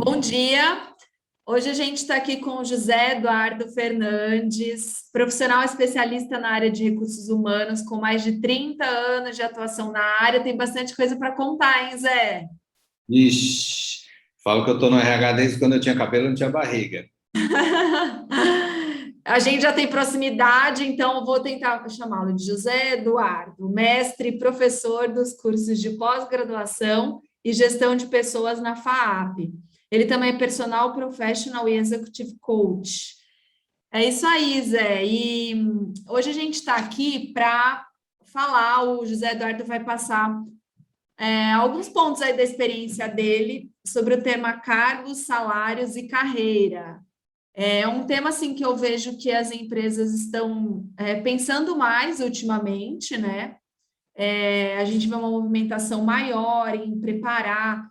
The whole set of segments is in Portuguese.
Bom dia. Hoje a gente está aqui com o José Eduardo Fernandes, profissional especialista na área de recursos humanos, com mais de 30 anos de atuação na área. Tem bastante coisa para contar, hein, Zé? Ixi, falo que eu estou no RH desde quando eu tinha cabelo e não tinha barriga. A gente já tem proximidade, então eu vou tentar chamá-lo de José Eduardo, mestre e professor dos cursos de pós-graduação e gestão de pessoas na FAAP. Ele também é personal professional e executive coach. É isso aí, Zé. E hoje a gente está aqui para falar, o José Eduardo vai passar alguns pontos aí da experiência dele sobre o tema cargos, salários e carreira. É um tema assim que eu vejo que as empresas estão pensando mais ultimamente, né? A gente vê uma movimentação maior em preparar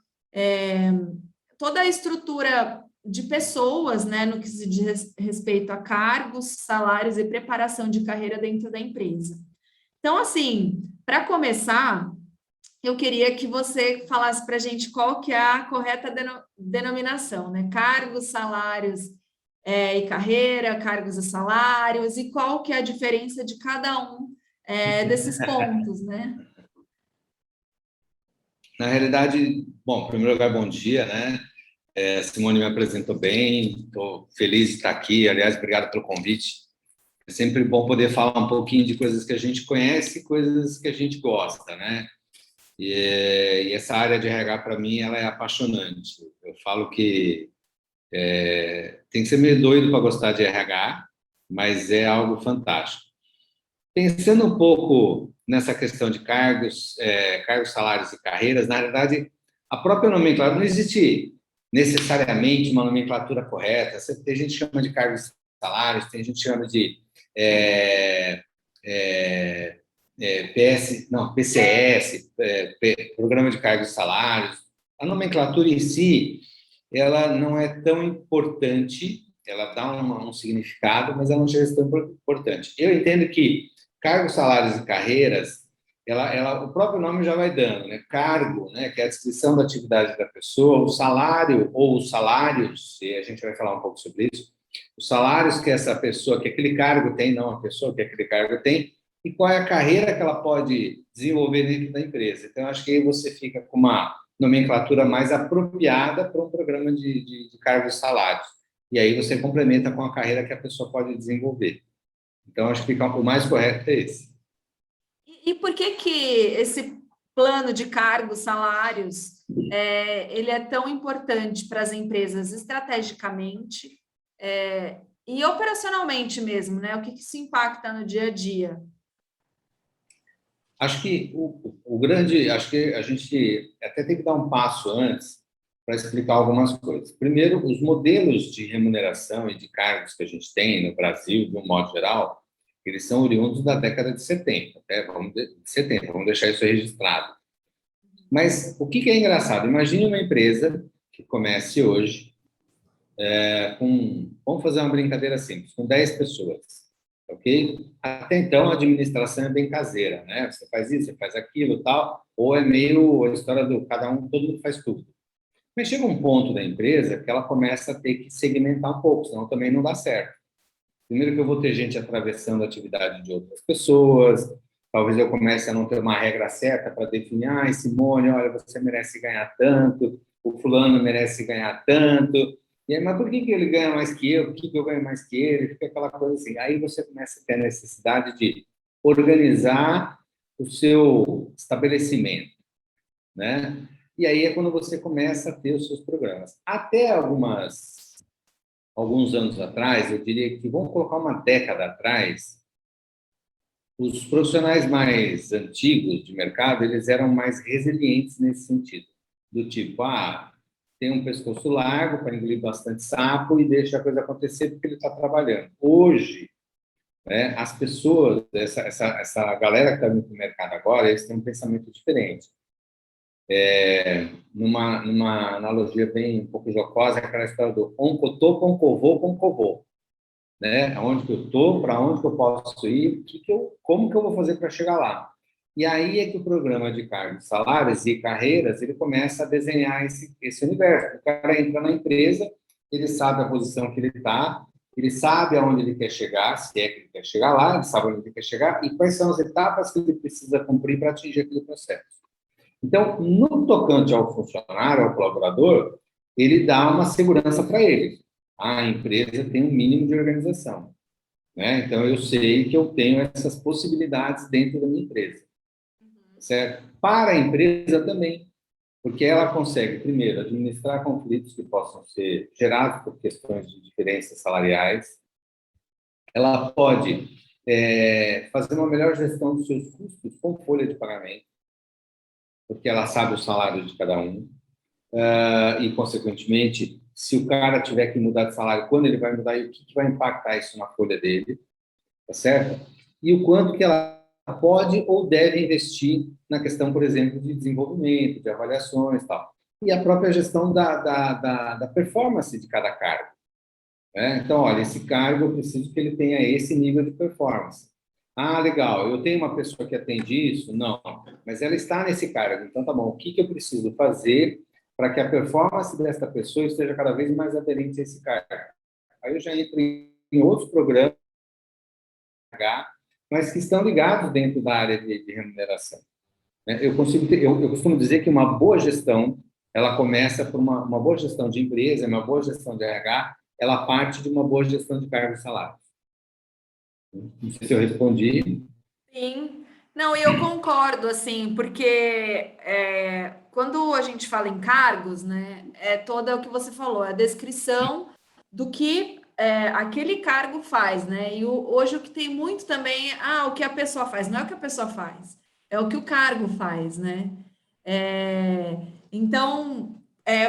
toda a estrutura de pessoas, né, no que se diz respeito a cargos, salários e preparação de carreira dentro da empresa. Então, assim, para começar, eu queria que você falasse para a gente qual que é a correta denominação, né? Cargos, salários e carreira, cargos e salários, e qual que é a diferença de cada um desses pontos, né? Na realidade, bom, em primeiro lugar, bom dia, né? A Simone me apresentou bem, estou feliz de estar aqui. Aliás, obrigado pelo convite. É sempre bom poder falar um pouquinho de coisas que a gente conhece e coisas que a gente gosta, né? E essa área de RH, para mim, ela é apaixonante. Eu falo que tem que ser meio doido para gostar de RH, mas é algo fantástico. Pensando um pouco nessa questão de cargos, cargos, salários e carreiras, na verdade, a própria nomenclatura, não existe necessariamente uma nomenclatura correta. Tem gente que chama de cargos e salários, tem gente que chama de é, é, PS, não, PCS, Programa de Cargos e Salários. A nomenclatura em si, ela não é tão importante, ela dá um significado, mas ela não chega a ser tão importante. Eu entendo que cargos, salários e carreiras, o próprio nome já vai dando, né? Cargo, né, que é a descrição da atividade da pessoa, o salário ou os salários, e a gente vai falar um pouco sobre isso, os salários que essa pessoa, que aquele cargo tem, não a pessoa que aquele cargo tem, e qual é a carreira que ela pode desenvolver dentro da empresa. Então, acho que aí você fica com uma nomenclatura mais apropriada para um programa de cargos e salários. E aí você complementa com a carreira que a pessoa pode desenvolver. Então, acho que o mais correto é esse. E por que que esse plano de cargos, salários, ele é tão importante para as empresas estrategicamente e operacionalmente mesmo, né? O que que isso impacta no dia a dia? Acho que o grande, acho que a gente até tem que dar um passo antes para explicar algumas coisas. Primeiro, os modelos de remuneração e de cargos que a gente tem no Brasil, de um modo geral, eles são oriundos da década de 70, vamos deixar isso registrado. Mas o que é engraçado? Imagine uma empresa que comece hoje vamos fazer uma brincadeira simples, com 10 pessoas, ok? Até então, a administração é bem caseira, né? Você faz isso, você faz aquilo, tal, ou é meio a história do cada um, todo mundo faz tudo. Mas chega um ponto da empresa que ela começa a ter que segmentar um pouco, senão também não dá certo. Primeiro que eu vou ter gente atravessando a atividade de outras pessoas, talvez eu comece a não ter uma regra certa para definir, Simone, olha, você merece ganhar tanto, o fulano merece ganhar tanto, e aí, mas por que ele ganha mais que eu? Por que eu ganho mais que ele? Fica aquela coisa assim. Aí você começa a ter a necessidade de organizar o seu estabelecimento, né? E aí é quando você começa a ter os seus programas. Até alguns anos atrás, eu diria que, vamos colocar uma década atrás, os profissionais mais antigos de mercado, eles eram mais resilientes nesse sentido, do tipo, tem um pescoço largo para engolir bastante sapo e deixa a coisa acontecer porque ele está trabalhando. Hoje, né, as pessoas, essa galera que está no mercado agora, eles têm um pensamento diferente. Numa analogia bem um pouco jocosa, aquela história do oncotô, concovô, concovô, né? Aonde que eu estou, para onde que eu posso ir, como que eu vou fazer para chegar lá. E aí é que o programa de cargos, salários e carreiras, ele começa a desenhar esse universo. O cara entra na empresa, ele sabe a posição que ele está, ele sabe aonde ele quer chegar, se é que ele quer chegar lá, ele sabe onde ele quer chegar e quais são as etapas que ele precisa cumprir para atingir aquele processo. Então, no tocante ao funcionário, ao colaborador, ele dá uma segurança para ele. A empresa tem um mínimo de organização, né? Então, eu sei que eu tenho essas possibilidades dentro da minha empresa, certo? Para a empresa também, porque ela consegue, primeiro, administrar conflitos que possam ser gerados por questões de diferenças salariais, ela pode fazer uma melhor gestão dos seus custos com folha de pagamento, porque ela sabe o salário de cada um, e, consequentemente, se o cara tiver que mudar de salário, quando ele vai mudar e o que vai impactar isso na folha dele, tá certo? E o quanto que ela pode ou deve investir na questão, por exemplo, de desenvolvimento, de avaliações e tal. E a própria gestão da performance de cada cargo, né? Então, olha, esse cargo eu preciso que ele tenha esse nível de performance. Ah, legal, eu tenho uma pessoa que atende isso? Não, mas ela está nesse cargo, então tá bom, o que eu preciso fazer para que a performance desta pessoa esteja cada vez mais aderente a esse cargo? Aí eu já entro em outros programas, mas que estão ligados dentro da área de remuneração, né? Eu costumo dizer que uma boa gestão, ela começa por uma boa gestão de empresa, uma boa gestão de RH, ela parte de uma boa gestão de cargos e salários. Não sei se eu respondi. Sim. Não, e eu concordo, assim, porque quando a gente fala em cargos, né, é toda o que você falou, a descrição do que aquele cargo faz, né? E hoje o que tem muito também, o que a pessoa faz, não é o que a pessoa faz, é o que o cargo faz, né? É, então,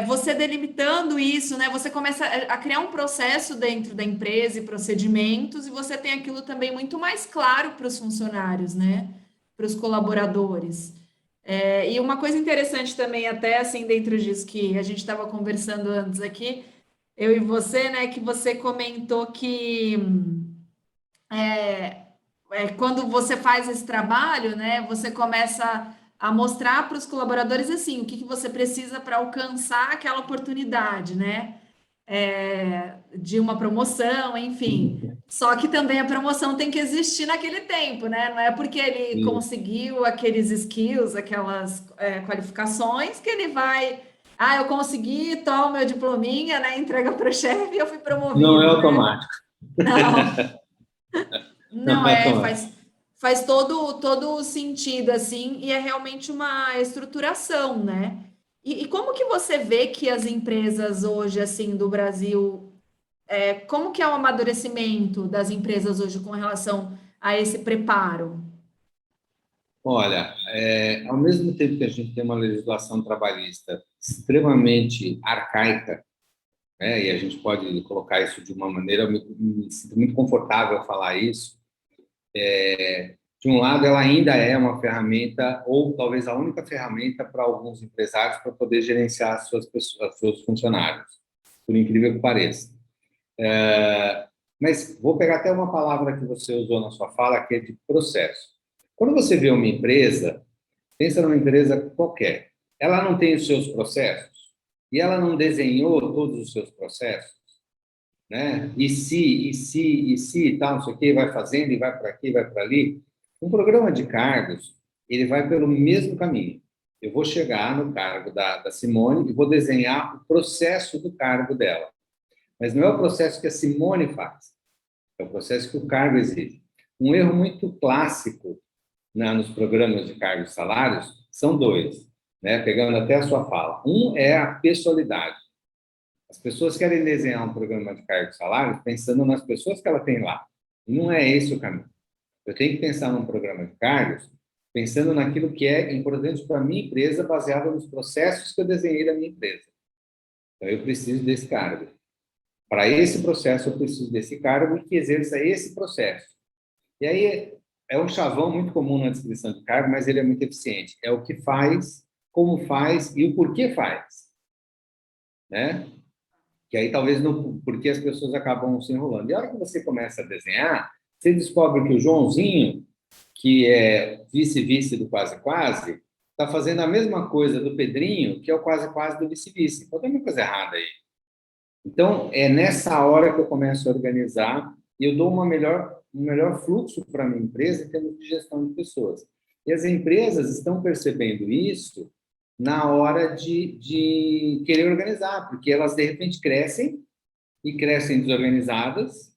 você delimitando isso, né? Você começa a criar um processo dentro da empresa e procedimentos, e você tem aquilo também muito mais claro para os funcionários, né? Para os colaboradores. E uma coisa interessante também, até assim, dentro disso que a gente estava conversando antes aqui, eu e você, né? Que você comentou que quando você faz esse trabalho, né, você começa a mostrar para os colaboradores assim o que você precisa para alcançar aquela oportunidade, né? De uma promoção, enfim. Só que também a promoção tem que existir naquele tempo, né? Não é porque ele Sim. conseguiu aqueles skills, aquelas qualificações, que ele vai. Ah, eu consegui, toma meu diplominha, né? Entrega para o chefe e eu fui Não é promovido, né? automático. Não. Não Não, é automático. faz todo o sentido, assim, e é realmente uma estruturação, né? E como que você vê que as empresas hoje, assim, do Brasil, como que é o amadurecimento das empresas hoje com relação a esse preparo? Olha, ao mesmo tempo que a gente tem uma legislação trabalhista extremamente arcaica, né, e a gente pode colocar isso de uma maneira, eu me sinto muito confortável a falar isso. De um lado, ela ainda é uma ferramenta, ou talvez a única ferramenta para alguns empresários para poder gerenciar as suas pessoas, os seus funcionários, por incrível que pareça. Mas vou pegar até uma palavra que você usou na sua fala, que é de processo. Quando você vê uma empresa, pensa numa empresa qualquer, ela não tem os seus processos e ela não desenhou todos os seus processos, né? E se, e tal, não sei o que, vai fazendo e vai para aqui, vai para ali. Um programa de cargos, ele vai pelo mesmo caminho. Eu vou chegar no cargo da Simone e vou desenhar o processo do cargo dela. Mas não é o processo que a Simone faz, é o processo que o cargo exige. Um erro muito clássico nos programas de cargos e salários são dois, né? Pegando até a sua fala. Um é a pessoalidade. As pessoas querem desenhar um programa de cargos e salários pensando nas pessoas que ela tem lá. E não é esse o caminho. Eu tenho que pensar num programa de cargos pensando naquilo que é importante para a minha empresa, baseado nos processos que eu desenhei da minha empresa. Então, eu preciso desse cargo. Para esse processo, eu preciso desse cargo e que exerça esse processo. E aí, é um chavão muito comum na descrição de cargo, mas ele é muito eficiente. É o que faz, como faz e o porquê faz, né? Que aí talvez no porque as pessoas acabam se enrolando. E a hora que você começa a desenhar, você descobre que o Joãozinho, que é vice-vice do quase-quase, está fazendo a mesma coisa do Pedrinho, que é o quase-quase do vice-vice. Então, tem uma coisa errada aí. Então, é nessa hora que eu começo a organizar e eu dou um melhor fluxo para a minha empresa em termos de gestão de pessoas. E as empresas estão percebendo isso na hora de querer organizar, porque elas, de repente, crescem e crescem desorganizadas,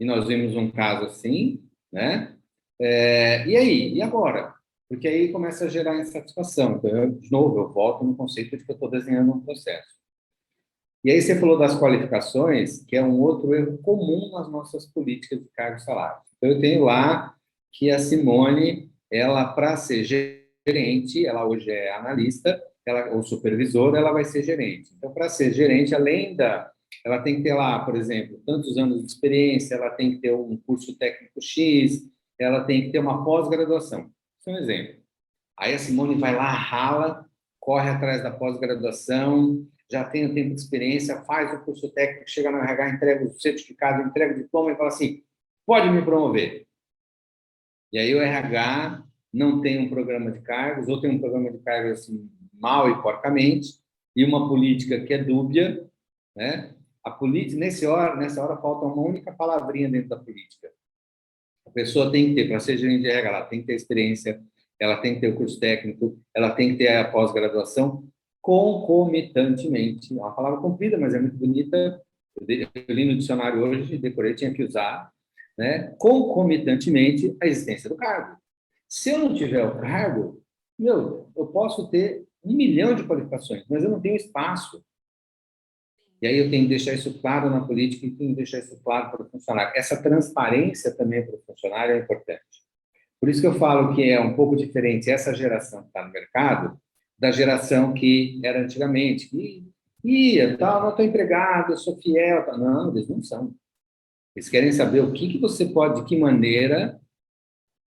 e nós vimos um caso assim, né? E aí? E agora? Porque aí começa a gerar insatisfação. Então, de novo, eu volto no conceito de que eu estou desenhando um processo. E aí você falou das qualificações, que é um outro erro comum nas nossas políticas de cargos e salários. Então, eu tenho lá que a Simone, ela, para ser gerente, ela hoje é analista, ou supervisora, ela vai ser gerente. Então, para ser gerente, ela tem que ter lá, por exemplo, tantos anos de experiência, ela tem que ter um curso técnico X, ela tem que ter uma pós-graduação. Isso é um exemplo. Aí a Simone vai lá, rala, corre atrás da pós-graduação, já tem o tempo de experiência, faz o curso técnico, chega no RH, entrega o certificado, entrega o diploma e fala assim, pode me promover. E aí o RH não tem um programa de cargos, ou tem um programa de cargos assim, mal e porcamente, e uma política que é dúbia, né? A política, nessa hora falta uma única palavrinha dentro da política. A pessoa tem que ter, para ser gerente de RH, ela tem que ter experiência, ela tem que ter o curso técnico, ela tem que ter a pós-graduação concomitantemente. É uma palavra comprida, mas é muito bonita. Eu li no dicionário hoje, decorei, tinha que usar, né? Concomitantemente a existência do cargo. Se eu não tiver o cargo, eu posso ter 1 milhão de qualificações, mas eu não tenho espaço. E aí eu tenho que deixar isso claro na política e tenho que deixar isso claro para o funcionário. Essa transparência também para o funcionário é importante. Por isso que eu falo que é um pouco diferente essa geração que está no mercado da geração que era antigamente, que ia, tal, não estou empregado, eu sou fiel. Tal. Não, eles não são. Eles querem saber o que você pode, de que maneira,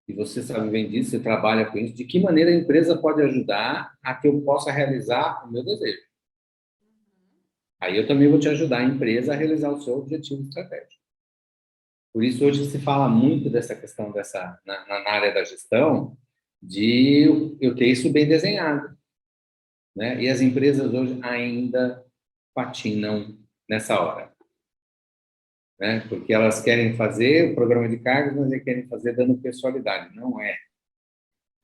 e você sabe bem disso, você trabalha com isso, de que maneira a empresa pode ajudar a que eu possa realizar o meu desejo. Aí eu também vou te ajudar a empresa a realizar o seu objetivo estratégico. Por isso, hoje se fala muito dessa questão na área da gestão, de eu ter isso bem desenhado, né? E as empresas hoje ainda patinam nessa hora, né? Porque elas querem fazer o programa de cargos, mas elas querem fazer dando pessoalidade. Não é,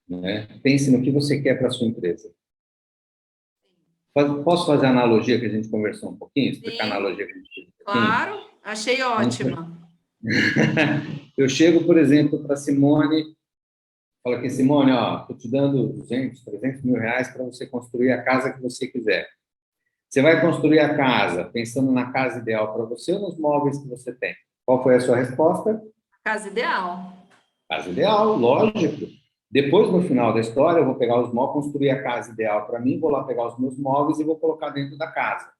né? Pense no que você quer para a sua empresa. Posso fazer a analogia que a gente conversou um pouquinho? Explicar a Sim, analogia que a gente fez um pouquinho? claro, achei ótima. Eu chego, por exemplo, para Simone, falo aqui, Simone, ó, estou te dando 200, 300 mil reais para você construir a casa que você quiser. Você vai construir a casa pensando na casa ideal para você ou nos móveis que você tem? Qual foi a sua resposta? Casa ideal. Casa ideal, lógico. Depois, no final da história, eu vou pegar os móveis, construir a casa ideal para mim, vou lá pegar os meus móveis e vou colocar dentro da casa.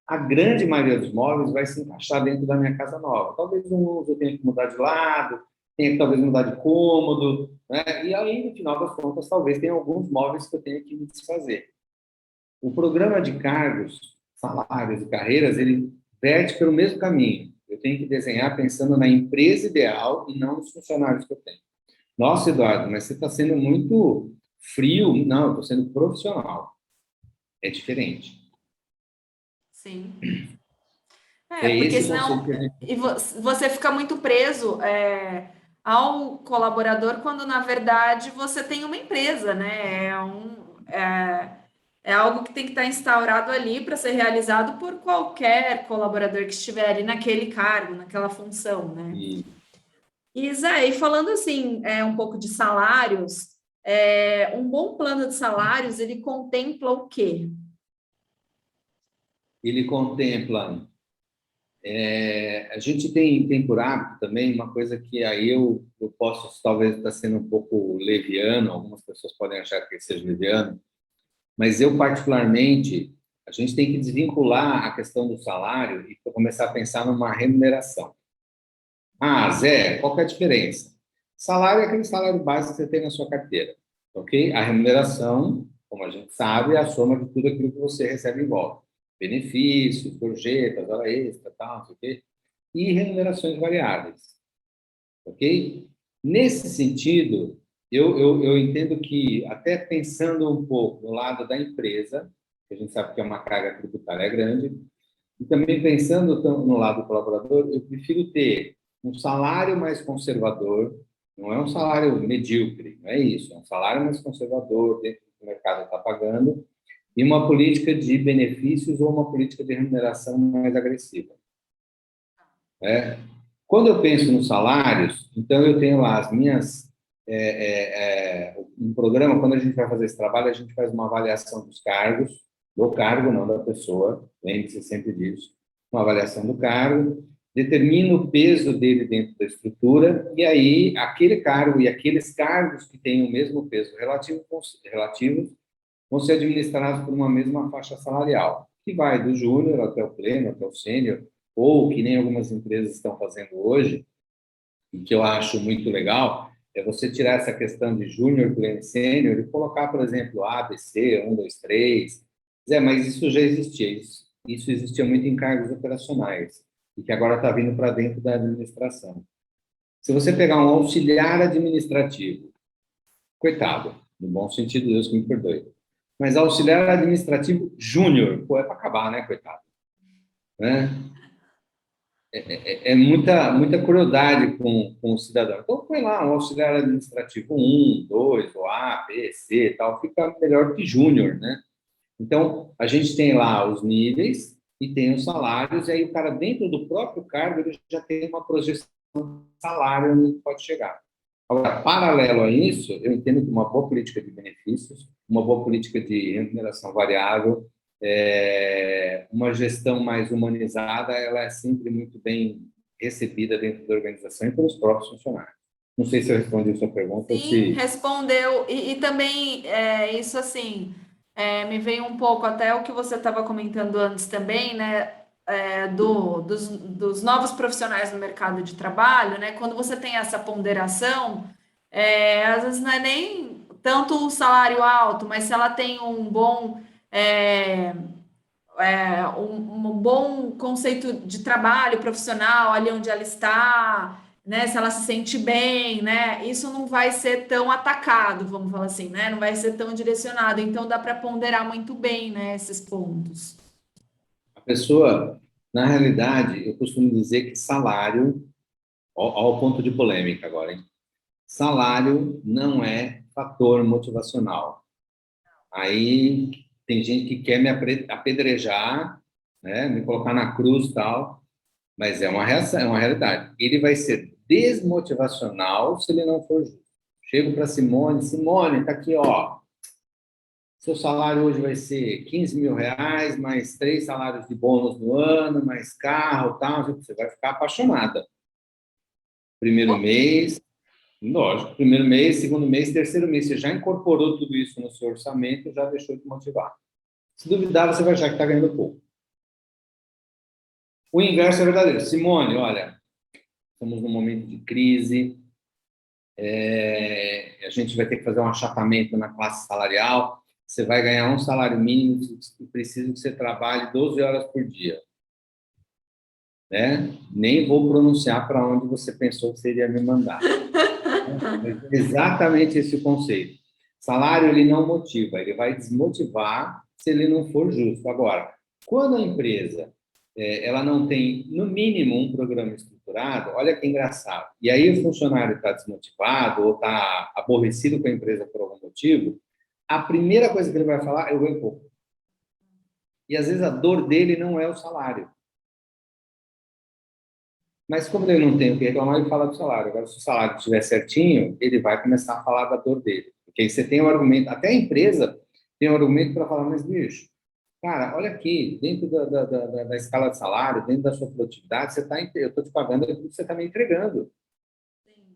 A grande maioria dos móveis vai se encaixar dentro da minha casa nova. Talvez um eu tenha que mudar de lado, tenha que talvez mudar de cômodo, né? E aí, no final das contas, talvez tenha alguns móveis que eu tenha que me desfazer. O programa de cargos, salários e carreiras, ele verte pelo mesmo caminho. Eu tenho que desenhar pensando na empresa ideal e não nos funcionários que eu tenho. Nossa, Eduardo, mas você está sendo muito frio. Não, eu estou sendo profissional. É diferente. Sim. É Porque esse conceito senão que a gente... você fica muito preso ao colaborador, quando na verdade você tem uma empresa, né? É algo que tem que estar instaurado ali para ser realizado por qualquer colaborador que estiver ali naquele cargo, naquela função, né? E Zé, e falando assim, um pouco de salários, um bom plano de salários, ele contempla o quê? Ele contempla... a gente tem por hábito também uma coisa que aí eu posso talvez estar sendo um pouco leviano, algumas pessoas podem achar que seja leviano, mas eu particularmente, a gente tem que desvincular a questão do salário e começar a pensar numa remuneração. Ah, Zé, qual que é a diferença? Salário é aquele salário básico que você tem na sua carteira, ok? A remuneração, como a gente sabe, é a soma de tudo aquilo que você recebe em volta. Benefícios, gorjetas, hora extra, tal, não sei o quê. E remunerações variáveis, ok? Nesse sentido, eu entendo que, até pensando um pouco no lado da empresa, que a gente sabe que é uma carga tributária grande, e também pensando no lado do colaborador, eu prefiro ter um salário mais conservador, não é um salário medíocre, não é isso, é um salário mais conservador dentro do que o mercado está pagando, e uma política de benefícios ou uma política de remuneração mais agressiva. Né? Quando eu penso nos salários, então eu tenho lá as minhas. Um programa, quando a gente vai fazer esse trabalho, a gente faz uma avaliação dos cargos, do cargo, não da pessoa, lembre-se sempre disso, uma avaliação do cargo, determina o peso dele dentro da estrutura, e aí aquele cargo e aqueles cargos que têm o mesmo peso relativo vão ser administrados por uma mesma faixa salarial, que vai do júnior até o pleno, até o sênior, ou que nem algumas empresas estão fazendo hoje, e que eu acho muito legal, é você tirar essa questão de júnior, pleno e sênior e colocar, por exemplo, A, B, C, 1, 2, 3. Mas isso já existia, isso existia muito em cargos operacionais, e que agora está vindo para dentro da administração. Se você pegar um auxiliar administrativo, coitado, no bom sentido, Deus que me perdoe, mas auxiliar administrativo júnior, pô, é para acabar, né, coitado? Né? É muita crueldade com o cidadão. Então, põe lá um auxiliar administrativo um, 2, ou A, B, C e tal, fica melhor que júnior, né? Então, a gente tem lá os níveis e tem os salários, e aí o cara, dentro do próprio cargo, ele já tem uma projeção de salário onde ele pode chegar. Agora, paralelo a isso, eu entendo que uma boa política de benefícios, uma boa política de remuneração variável, uma gestão mais humanizada, ela é sempre muito bem recebida dentro da organização e pelos próprios funcionários. Não sei se eu respondi a sua pergunta ou Sim, se... respondeu. E também, isso assim, me veio um pouco até o que você estava comentando antes também, né? Dos novos profissionais no mercado de trabalho, né? Quando você tem essa ponderação, às vezes não é nem tanto o salário alto, mas se ela tem um bom, é, um bom conceito de trabalho profissional ali onde ela está, né? Se ela se sente bem, né? Isso não vai ser tão atacado, vamos falar assim, né? Não vai ser tão direcionado. Então dá para ponderar muito bem, né, esses pontos. A pessoa, na realidade, eu costumo dizer que salário, ao ponto de polêmica agora, hein? Salário não é fator motivacional. Aí tem gente que quer me apedrejar, né, me colocar na cruz e tal, mas é uma reação, é uma realidade. Ele vai ser desmotivacional se ele não for justo. Chego para Simone, Simone, tá aqui, ó. Seu salário hoje vai ser R$ 15.000, mais 3 salários de bônus no ano, mais carro, tal. Você vai ficar apaixonada. Primeiro mês, lógico, primeiro mês, segundo mês, terceiro mês, você já incorporou tudo isso no seu orçamento, já deixou de motivar. Se duvidar, você vai achar que está ganhando pouco. O inverso é verdadeiro. Simone, olha, estamos num momento de crise, a gente vai ter que fazer um achatamento na classe salarial, você vai ganhar um salário mínimo e precisa que você trabalhe 12 horas por dia. Né? Nem vou pronunciar para onde você pensou que você iria me mandar. Mas é exatamente esse o conceito. Salário, ele não motiva, ele vai desmotivar se ele não for justo. Agora, quando a empresa ela não tem, no mínimo, um programa estruturado, olha que engraçado. E aí o funcionário está desmotivado ou está aborrecido com a empresa por algum motivo, a primeira coisa que ele vai falar é eu ganho pouco. E às vezes a dor dele não é o salário. Mas como ele não tem o que reclamar, ele fala do salário. Agora, se o salário estiver certinho, ele vai começar a falar da dor dele. Porque aí você tem um argumento, até a empresa tem um argumento para falar, mas bicho, cara, olha aqui, dentro da escala de salário, dentro da sua produtividade, eu estou te pagando aquilo que você está me entregando.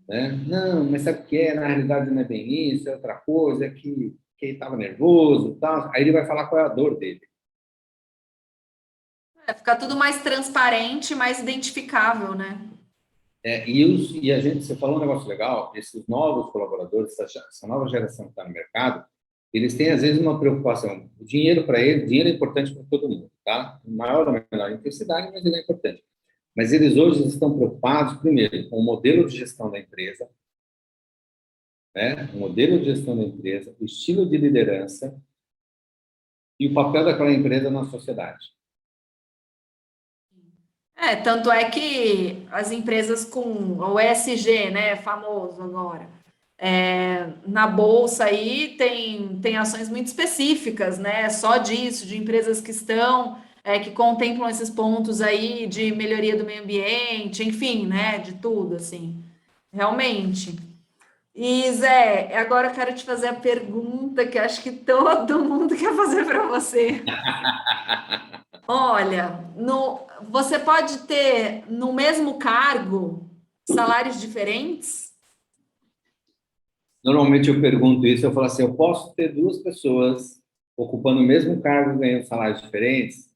Né? Não, mas sabe o que é? Na realidade não é bem isso, é outra coisa, é que ele estava nervoso e tal. Aí ele vai falar qual é a dor dele. Ficar tudo mais transparente, mais identificável, né? E a gente, você falou um negócio legal, esses novos colaboradores, essa nova geração que está no mercado, eles têm, às vezes, uma preocupação. O dinheiro para eles, dinheiro é importante para todo mundo, tá? Maior ou menor intensidade, mas ele é importante. Mas eles hoje estão preocupados, primeiro, com o modelo de gestão da empresa, né? O modelo de gestão da empresa, o estilo de liderança e o papel daquela empresa na sociedade. Tanto é que as empresas com o ESG, né, famoso agora, na bolsa aí tem ações muito específicas, né, só disso, de empresas que estão, que contemplam esses pontos aí de melhoria do meio ambiente, enfim, né, de tudo, assim, realmente. E Zé, agora eu quero te fazer a pergunta que acho que todo mundo quer fazer para você. Olha, você pode ter no mesmo cargo salários diferentes? Normalmente eu pergunto isso, eu falo assim, eu posso ter duas pessoas ocupando o mesmo cargo ganhando salários diferentes?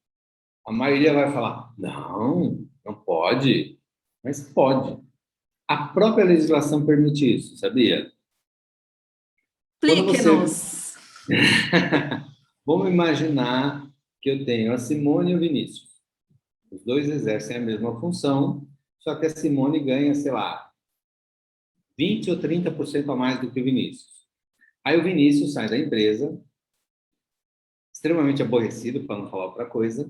A maioria vai falar, não, não pode, mas pode. A própria legislação permite isso, sabia? Quando você... Explique-nos. Vamos imaginar que eu tenho a Simone e o Vinícius. Os dois exercem a mesma função, só que a Simone ganha, sei lá, 20 ou 30% a mais do que o Vinícius. Aí o Vinícius sai da empresa, extremamente aborrecido, para não falar outra coisa,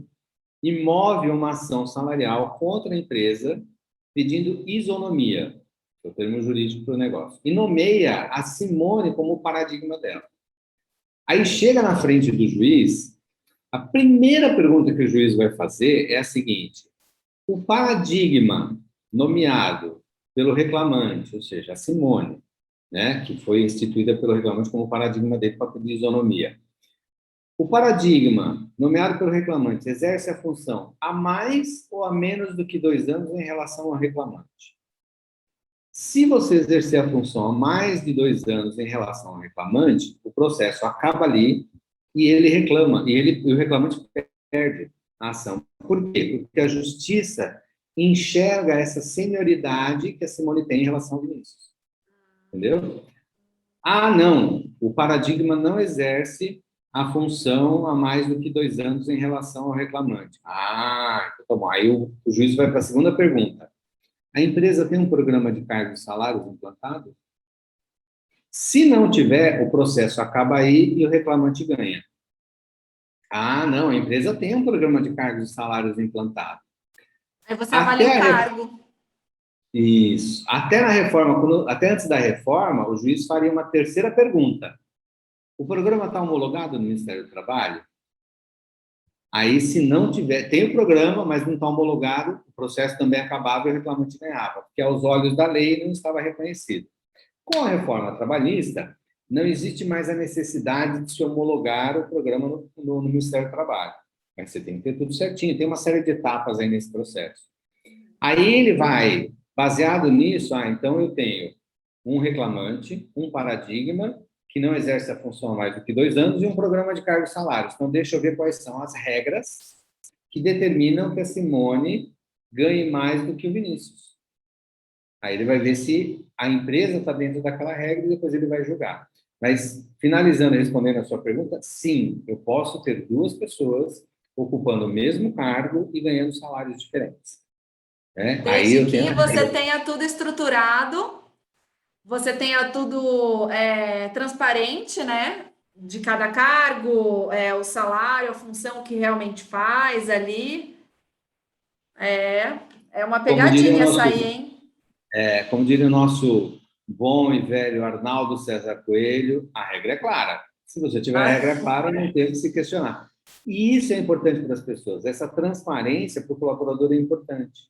e move uma ação salarial contra a empresa, pedindo isonomia, que é o termo jurídico para o negócio, e nomeia a Simone como o paradigma dela. Aí chega na frente do juiz, a primeira pergunta que o juiz vai fazer é a seguinte: o paradigma nomeado pelo reclamante, ou seja, a Simone, né, que foi instituída pelo reclamante como paradigma dele para pedir isonomia. O paradigma nomeado pelo reclamante exerce a função a mais ou a menos do que 2 anos em relação ao reclamante. Se você exercer a função há mais de 2 anos em relação ao reclamante, o processo acaba ali e ele reclama, e o reclamante perde a ação. Por quê? Porque a justiça enxerga essa senioridade que a Simone tem em relação ao Vinícius. Entendeu? Ah, não, o paradigma não exerce a função há mais do que 2 anos em relação ao reclamante. Ah, então tá bom. Aí o juiz vai para a segunda pergunta. A empresa tem um programa de cargos e salários implantado? Se não tiver, o processo acaba aí e o reclamante ganha. Ah, não, a empresa tem um programa de cargos e salários implantado. Aí você avalia Até o a cargo. Isso. Até na reforma, até antes da reforma, o juiz faria uma terceira pergunta. O programa está homologado no Ministério do Trabalho? Aí, se não tiver, tem o programa, mas não está homologado, o processo também acabava e o reclamante ganhava, porque aos olhos da lei não estava reconhecido. Com a reforma trabalhista, não existe mais a necessidade de se homologar o programa no Ministério do Trabalho. Mas você tem que ter tudo certinho, tem uma série de etapas aí nesse processo. Aí ele vai, baseado nisso, então eu tenho um reclamante, um paradigma, que não exerce a função há mais do que 2 anos, e um programa de cargos e salários. Então, deixa eu ver quais são as regras que determinam que a Simone ganhe mais do que o Vinícius. Aí ele vai ver se a empresa está dentro daquela regra e depois ele vai julgar. Mas, finalizando e respondendo a sua pergunta, sim, eu posso ter duas pessoas ocupando o mesmo cargo e ganhando salários diferentes. Né? Aí Desde eu tenho que a você regra. tenha tudo estruturado, você tenha tudo transparente, né? De cada cargo, o salário, a função que realmente faz ali. É, é uma Como diria o pegadinha essa aí, nosso, hein? como diria o nosso bom e velho Arnaldo César Coelho, a regra é clara. Se você tiver a regra clara, não tem o que se questionar. E isso é importante para as pessoas. Essa transparência para o colaborador é importante.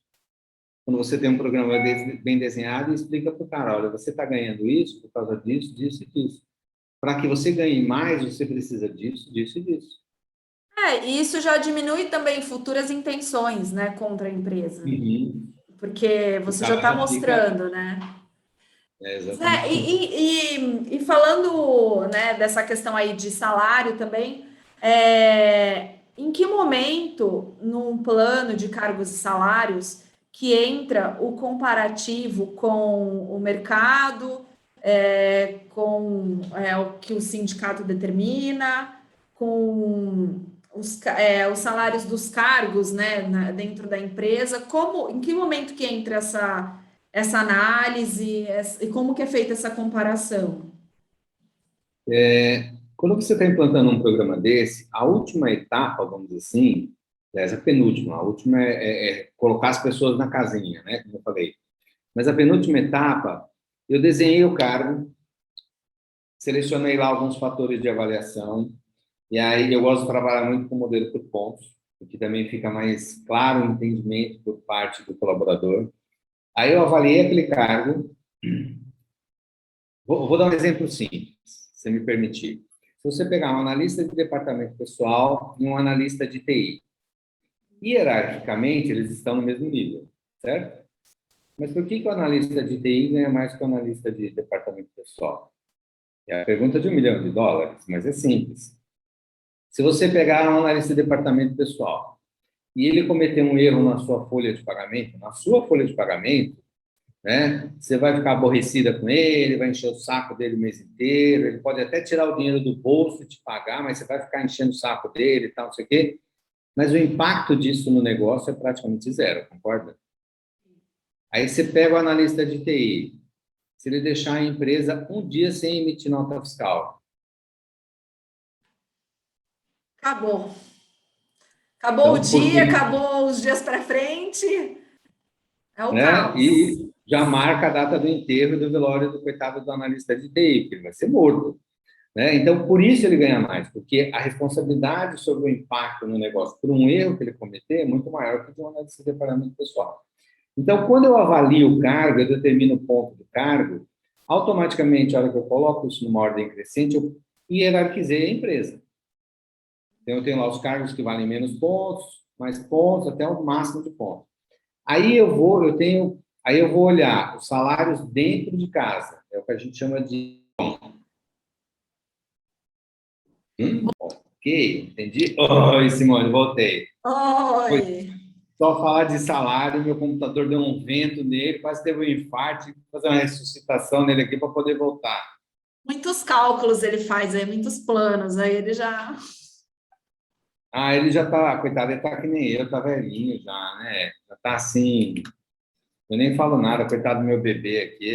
Quando você tem um programa bem desenhado, explica para o cara, olha, você está ganhando isso por causa disso, disso e disso. Para que você ganhe mais, você precisa disso, disso e disso. E isso já diminui também futuras intenções, né, contra a empresa, Uhum. porque O você já cara está já fica... mostrando, né? É Zé, exatamente isso. e falando, né, dessa questão aí de salário também, em que momento, num plano de cargos e salários, que entra o comparativo com o mercado, com o que o sindicato determina, com os salários dos cargos, né, dentro da empresa, em que momento que entra essa análise e como que é feita essa comparação? Quando você está implantando um programa desse, a última etapa, vamos dizer assim, essa penúltima, a última é colocar as pessoas na casinha, né, como eu falei. Mas a penúltima etapa, eu desenhei o cargo, selecionei lá alguns fatores de avaliação, e aí eu gosto de trabalhar muito com o modelo por pontos, porque também fica mais claro o entendimento por parte do colaborador. Aí eu avaliei aquele cargo. Vou dar um exemplo simples, se me permitir. Se você pegar um analista de departamento pessoal e um analista de TI, hierarquicamente eles estão no mesmo nível, certo? Mas por que o analista de TI ganha mais que o analista de departamento pessoal? É a pergunta de US$ 1 milhão, mas é simples. Se você pegar um analista de departamento pessoal e ele cometer um erro na sua folha de pagamento, né? Você vai ficar aborrecida com ele, vai encher o saco dele o mês inteiro, ele pode até tirar o dinheiro do bolso e te pagar, mas você vai ficar enchendo o saco dele e tal, não sei o quê. Mas o impacto disso no negócio é praticamente zero, concorda? Aí você pega o analista de TI, se ele deixar a empresa um dia sem emitir nota fiscal. Acabou. Acabou o Então, por dia, quê? acabou os dias para frente, é o Né? caos. E já marca a data do enterro e do velório do coitado do analista de TI, que ele vai ser morto. Né? Então, por isso ele ganha mais, porque a responsabilidade sobre o impacto no negócio por um erro que ele cometer é muito maior que de um analista de departamento pessoal. Então, quando eu avalio o cargo, eu determino o ponto do cargo, automaticamente, a hora que eu coloco isso numa ordem crescente, eu hierarquizei a empresa. Então, eu tenho lá os cargos que valem menos pontos, mais pontos, até o máximo de pontos. Aí eu vou olhar os salários dentro de casa, é o que a gente chama de ok, entendi. Oi, Simone, voltei. Foi Oi. só falar de salário, meu computador deu um vento nele, quase teve um infarto, tive que fazer uma ressuscitação nele aqui para poder voltar. Muitos cálculos ele faz aí, muitos planos, aí ele já. Ah, ele já tá, coitado, ele tá que nem eu, tá velhinho já, né? Já tá assim, eu nem falo nada, coitado do meu bebê aqui,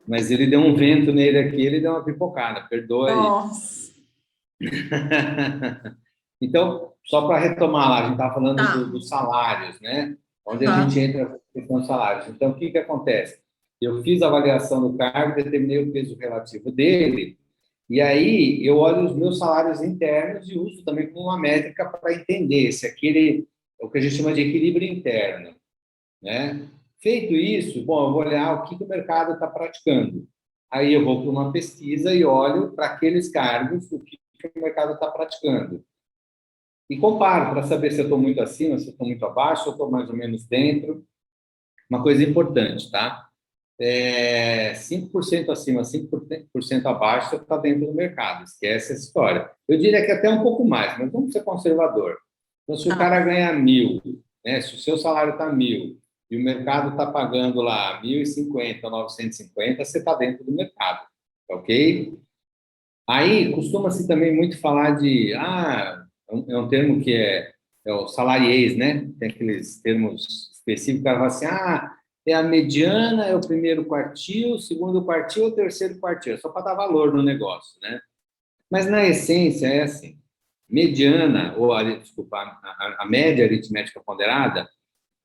mas ele deu um vento nele aqui, ele deu uma pipocada, perdoa aí. Nossa. Então, só para retomar lá, a gente estava falando Tá. dos salários, né? Onde a gente Aham. entra na questão dos salários. Então, o que que acontece? Eu fiz a avaliação do cargo, determinei o peso relativo dele, e aí eu olho os meus salários internos e uso também como uma métrica para entender se aquele, é o que a gente chama de equilíbrio interno, né? Feito isso, bom, eu vou olhar o que que o mercado está praticando. Aí eu vou para uma pesquisa e olho para aqueles cargos o que que o mercado está praticando. E comparo para saber se eu estou muito acima, se eu estou muito abaixo, se eu estou mais ou menos dentro. Uma coisa importante, tá? 5% acima, 5% abaixo, você está dentro do mercado. Esquece essa história. Eu diria que até um pouco mais, mas vamos ser conservador. Então, se o cara Tá. ganha 1.000, né? Se o seu salário está 1.000 e o mercado está pagando lá 1.050, 950, você está dentro do mercado, ok? Aí costuma-se também muito falar de, é um termo que é o salariês, né? Tem aqueles termos específicos, o cara fala assim, é a mediana, é o primeiro quartil, o segundo quartil, o terceiro quartil, só para dar valor no negócio, né? Mas na essência é assim, mediana, desculpa, a média aritmética ponderada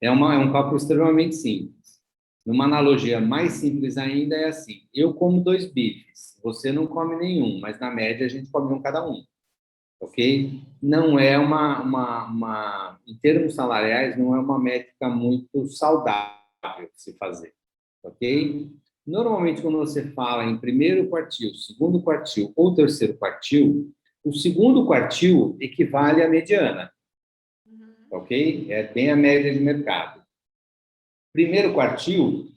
é um cálculo extremamente simples. Numa analogia mais simples ainda é assim, eu como 2 bifes, você não come nenhum, mas na média a gente come um cada um, ok? Não é em termos salariais, não é uma métrica muito saudável de se fazer, ok? Normalmente, quando você fala em primeiro quartil, segundo quartil ou terceiro quartil, o segundo quartil equivale à mediana, ok? É bem a média de mercado. Primeiro quartil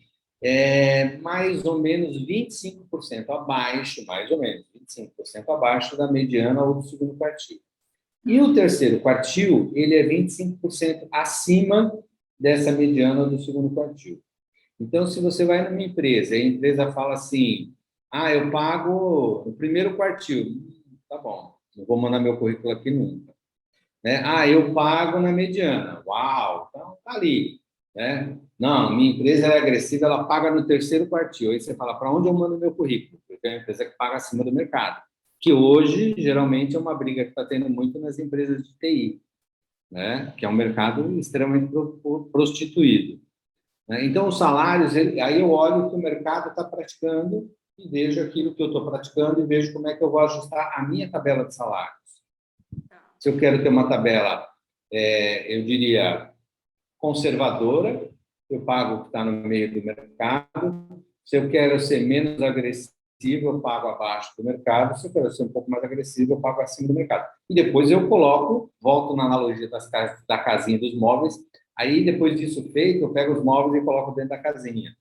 é mais ou menos 25% abaixo, mais ou menos 25% abaixo da mediana ou do segundo quartil. E o terceiro quartil, ele é 25% acima dessa mediana do segundo quartil. Então, se você vai numa empresa e a empresa fala assim, eu pago no primeiro quartil, tá bom, não vou mandar meu currículo aqui nunca. Né? Eu pago na mediana, uau, então tá ali. né? Não, minha empresa é agressiva, ela paga no terceiro quartil. Aí você fala, para onde eu mando meu currículo? Porque é uma empresa que paga acima do mercado. Que hoje, geralmente, é uma briga que está tendo muito nas empresas de TI, né? Que é um mercado extremamente prostituído, né? Então, os salários, aí eu olho o que o mercado está praticando e vejo aquilo que eu estou praticando e vejo como é que eu vou ajustar a minha tabela de salários. Se eu quero ter uma tabela, eu diria, conservadora, eu pago o que está no meio do mercado. Se eu quero ser menos agressivo, eu pago abaixo do mercado. Se eu quero ser um pouco mais agressivo, eu pago acima do mercado. E depois eu coloco, volto na analogia da casinha dos móveis, aí depois disso feito, eu pego os móveis e coloco dentro da casinha.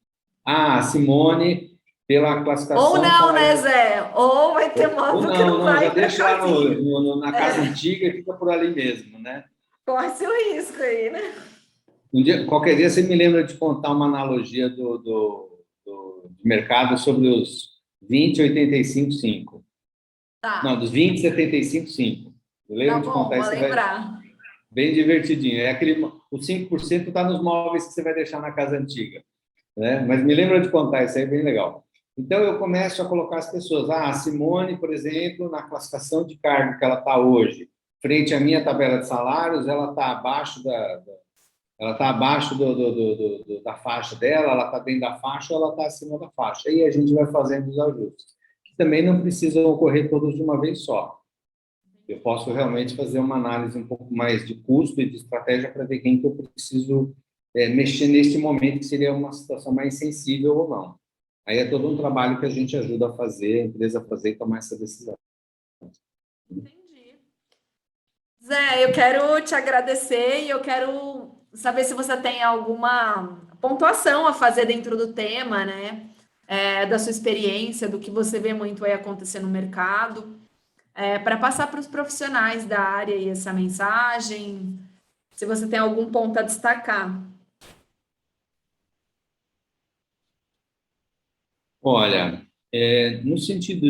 Ah, Simone, pela Ou classificação não, né, salarial. Zé? Ou vai ter Ou móvel que não, não não, já vai para deixo lá casinha. na casa antiga e fica por ali mesmo, né? Corre-se o risco aí, né? Qualquer dia você me lembra de contar uma analogia do mercado sobre os 20, 85, 5. Não, Tá, dos 20, 75, 5. Eu tá lembro de bom, contar vou isso, você vai lembrar. bem divertidinho. É aquele, o 5% está nos móveis que você vai deixar na casa antiga, né? Mas me lembra de contar isso aí, bem legal. Então, eu começo a colocar as pessoas. Ah, a Simone, por exemplo, na classificação de cargo que ela está hoje, frente à minha tabela de salários, ela está abaixo ela está abaixo da faixa dela, ela está dentro da faixa ou ela está acima da faixa. E a gente vai fazendo os ajustes, que também não precisam ocorrer todos de uma vez só. Eu posso realmente fazer uma análise um pouco mais de custo e de estratégia para ver quem que eu preciso mexer neste momento, que seria uma situação mais sensível ou não. Aí é todo um trabalho que a gente ajuda a fazer, a empresa a fazer e tomar essa decisão. Entendi. Zé, eu quero te agradecer e eu quero saber se você tem alguma pontuação a fazer dentro do tema, né? Da sua experiência, do que você vê muito aí acontecer no mercado, para passar para os profissionais da área aí essa mensagem, se você tem algum ponto a destacar. Olha, no sentido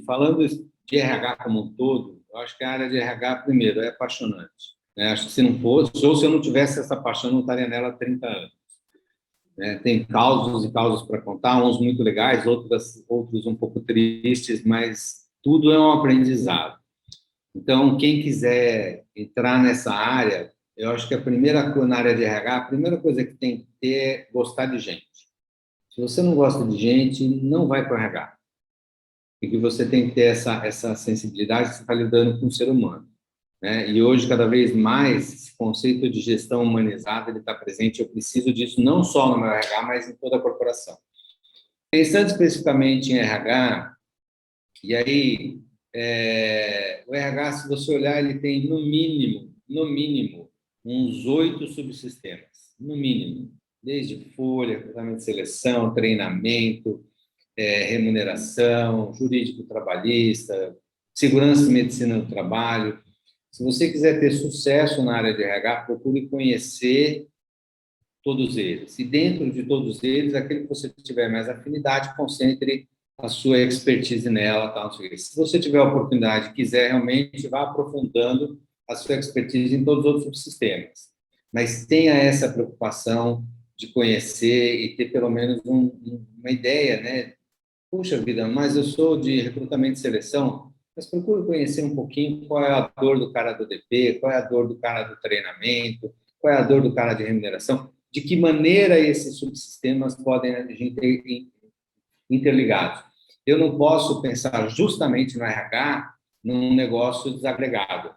falando de RH como um todo, eu acho que a área de RH, primeiro, é apaixonante, né? Acho que se não fosse, ou se eu não tivesse essa paixão, eu não estaria nela há 30 anos, né? Tem causos e causos para contar, uns muito legais, outros um pouco tristes, mas tudo é um aprendizado. Então, quem quiser entrar nessa área, eu acho que na área de RH, a primeira coisa que tem que ter é gostar de gente. Se você não gosta de gente, não vai para o RH. Porque você tem que ter essa sensibilidade que você está lidando com o ser humano, né? E hoje, cada vez mais, esse conceito de gestão humanizada ele está presente. Eu preciso disso não só no meu RH, mas em toda a corporação. Pensando especificamente em RH, e aí, o RH, se você olhar, ele tem no mínimo, uns 8 subsistemas, no mínimo, desde folha, recrutamento de seleção, treinamento, remuneração, jurídico trabalhista, segurança e medicina do trabalho. Se você quiser ter sucesso na área de RH, procure conhecer todos eles. E dentro de todos eles, aquele que você tiver mais afinidade, concentre a sua expertise nela. Tá? Se você tiver a oportunidade, quiser realmente, vá aprofundando a sua expertise em todos os outros subsistemas. Mas tenha essa preocupação de conhecer e ter pelo menos uma ideia, né? Puxa vida, mas eu sou de recrutamento e seleção, mas procuro conhecer um pouquinho qual é a dor do cara do DP, qual é a dor do cara do treinamento, qual é a dor do cara de remuneração, de que maneira esses subsistemas podem agir interligados. Eu não posso pensar justamente no RH num negócio desagregado.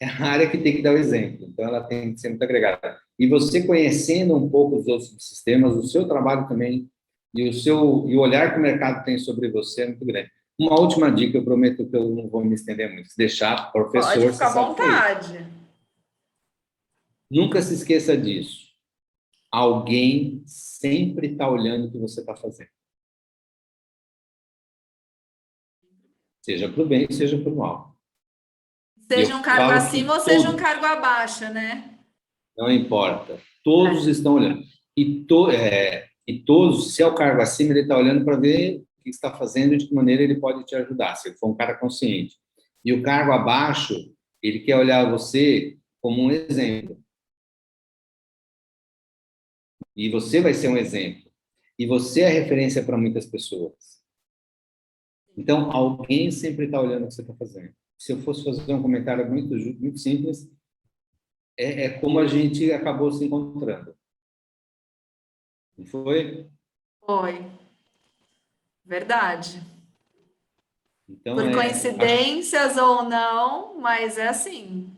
É a área que tem que dar o exemplo, então ela tem que ser muito agregada. E você conhecendo um pouco os outros subsistemas, o seu trabalho também e o olhar que o mercado tem sobre você é muito grande. Uma última dica, eu prometo que eu não vou me estender muito. Se deixar, Pode professor, você ficar à sabe que é isso. vontade. Nunca se esqueça disso. Alguém sempre está olhando o que você está fazendo. Seja para o bem, seja para o mal. E eu Seja um cargo falo que acima ou seja um todos, cargo abaixo, né? não importa. Todos estão olhando. E todos, se é o cargo acima, ele está olhando para ver o que está fazendo e de que maneira ele pode te ajudar, se ele for um cara consciente. E o cargo abaixo, ele quer olhar você como um exemplo. E você vai ser um exemplo. E você é referência para muitas pessoas. Então, alguém sempre está olhando o que você está fazendo. Se eu fosse fazer um comentário muito simples, é como a gente acabou se encontrando. Não foi? Foi, verdade. Então, Por acho que coincidências ou não, mas é assim.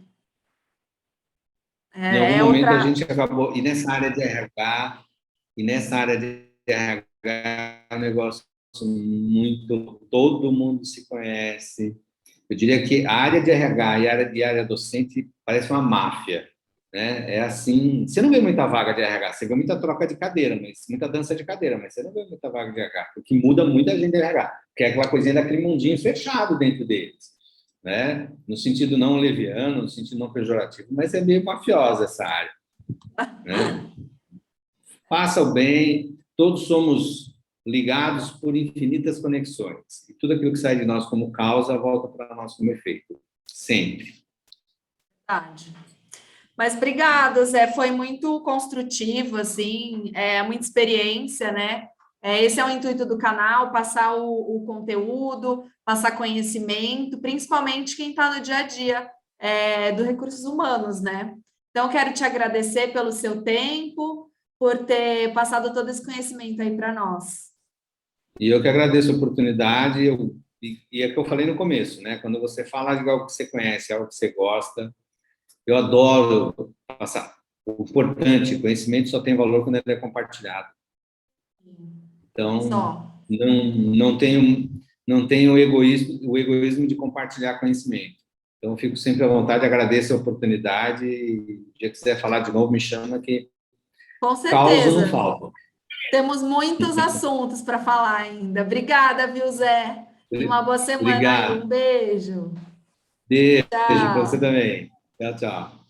em algum É momento a outra. gente acabou. E nessa área de RH é um negócio muito. Todo mundo se conhece. Eu diria que a área de RH e a área docente parece uma máfia, né? É assim, você não vê muita vaga de RH, você vê muita troca de cadeira, muita dança de cadeira, mas você não vê muita vaga de RH, o que muda muita gente de RH, que é aquela coisinha daquele mundinho fechado dentro deles, né? No sentido não leviano, no sentido não pejorativo, mas é meio mafiosa essa área, né? Faça o bem, todos somos ligados por infinitas conexões. E tudo aquilo que sai de nós como causa volta para nós como efeito. Sempre. Verdade. Mas obrigada, Zé. Foi muito construtivo, assim, muita experiência, né? Esse é o intuito do canal, passar o conteúdo, passar conhecimento, principalmente quem está no dia a dia do recursos humanos, né? Então, quero te agradecer pelo seu tempo, por ter passado todo esse conhecimento aí para nós. E eu que agradeço a oportunidade. E é o que eu falei no começo, né? Quando você fala de algo que você conhece, algo que você gosta, eu adoro passar. O importante, conhecimento só tem valor quando ele é compartilhado. Então, Só. não tenho o egoísmo de compartilhar conhecimento. Então, eu fico sempre à vontade, agradeço a oportunidade. E se já quiser falar de novo, me chama que Com causa não certeza. falta. Temos muitos assuntos para falar ainda. Obrigada, viu, Zé? E uma boa semana aí. Um Obrigado. beijo. Beijo para você Tchau. também. Tchau, tchau.